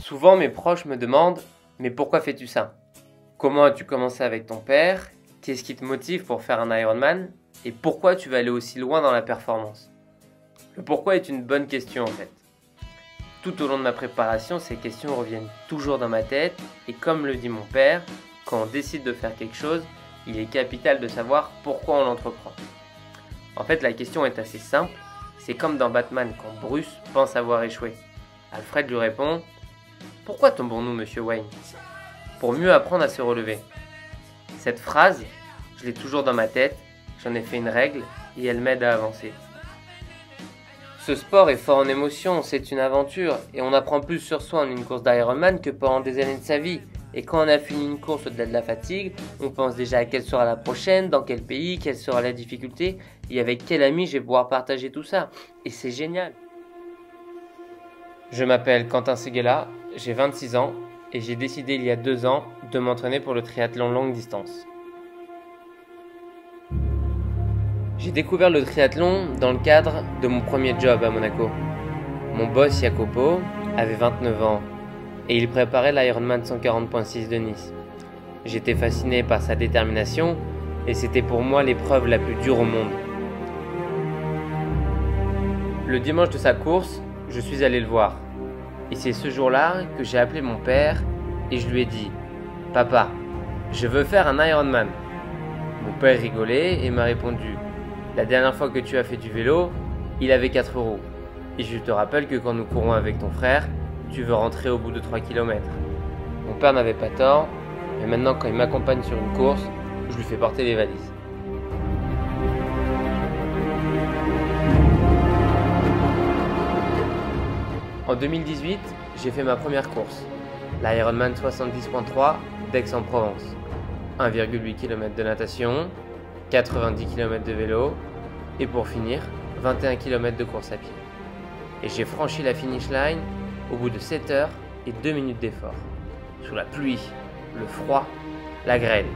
Souvent, mes proches me demandent « Mais pourquoi fais-tu ça? Comment as-tu commencé avec ton père? Qu'est-ce qui te motive pour faire un Ironman? Et pourquoi tu vas aller aussi loin dans la performance ?» Le pourquoi est une bonne question en fait. Tout au long de ma préparation, ces questions reviennent toujours dans ma tête et comme le dit mon père, quand on décide de faire quelque chose, il est capital de savoir pourquoi on l'entreprend. En fait, la question est assez simple, c'est comme dans Batman quand Bruce pense avoir échoué. Alfred lui répond « Pourquoi tombons-nous, monsieur Wayne ?» Pour mieux apprendre à se relever. Cette phrase, je l'ai toujours dans ma tête, j'en ai fait une règle et elle m'aide à avancer. Ce sport est fort en émotion, c'est une aventure et on apprend plus sur soi en une course d'Ironman que pendant des années de sa vie. Et quand on a fini une course au-delà de la fatigue, on pense déjà à quelle sera la prochaine, dans quel pays, quelle sera la difficulté et avec quel ami je vais pouvoir partager tout ça. Et c'est génial. Je m'appelle Quentin Seguela, j'ai 26 ans et j'ai décidé il y a 2 ans de m'entraîner pour le triathlon longue distance. J'ai découvert le triathlon dans le cadre de mon premier job à Monaco. Mon boss Jacopo avait 29 ans et il préparait l'Ironman 140.6 de Nice. J'étais fasciné par sa détermination et c'était pour moi l'épreuve la plus dure au monde. Le dimanche de sa course, je suis allé le voir. Et c'est ce jour-là que j'ai appelé mon père et je lui ai dit « Papa, je veux faire un Ironman ». Mon père rigolait et m'a répondu « La dernière fois que tu as fait du vélo, il avait 4 roues. Et je te rappelle que quand nous courons avec ton frère, tu veux rentrer au bout de 3 km. » Mon père n'avait pas tort, mais maintenant quand il m'accompagne sur une course, je lui fais porter les valises. En 2018, j'ai fait ma première course, l'Ironman 70.3 d'Aix-en-Provence. 1,8 km de natation, 90 km de vélo et pour finir, 21 km de course à pied. Et j'ai franchi la finish line au bout de 7 heures et 2 minutes d'effort, sous la pluie, le froid, la grêle.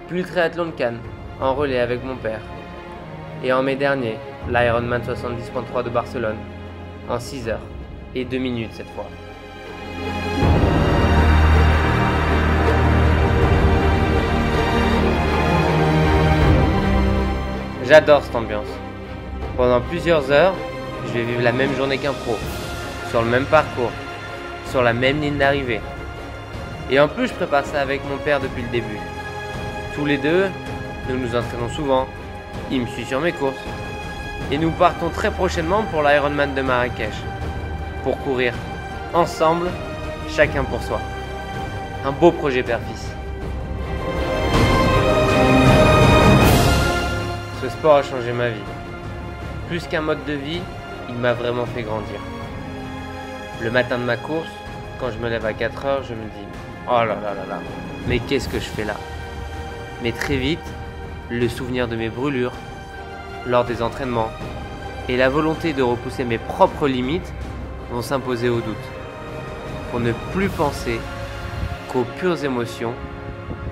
Puis le triathlon de Cannes, en relais avec mon père. Et en mai dernier, l'Ironman 70.3 de Barcelone, en 6 heures et 2 minutes cette fois. J'adore cette ambiance. Pendant plusieurs heures, je vais vivre la même journée qu'un pro, sur le même parcours, sur la même ligne d'arrivée. Et en plus, je prépare ça avec mon père depuis le début. Tous les deux, nous nous entraînons souvent, il me suit sur mes courses. Et nous partons très prochainement pour l'Ironman de Marrakech, pour courir ensemble, chacun pour soi. Un beau projet père-fils. Ce sport a changé ma vie. Plus qu'un mode de vie, il m'a vraiment fait grandir. Le matin de ma course, quand je me lève à 4 heures, je me dis « Oh là là là là, mais qu'est-ce que je fais là ?» Mais très vite, le souvenir de mes brûlures, lors des entraînements, et la volonté de repousser mes propres limites vont s'imposer au doute. Pour ne plus penser qu'aux pures émotions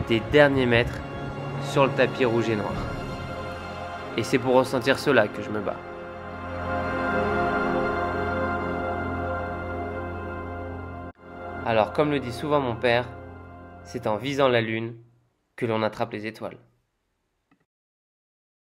des derniers mètres sur le tapis rouge et noir. Et c'est pour ressentir cela que je me bats. Alors comme le dit souvent mon père, c'est en visant la lune que l'on attrape les étoiles.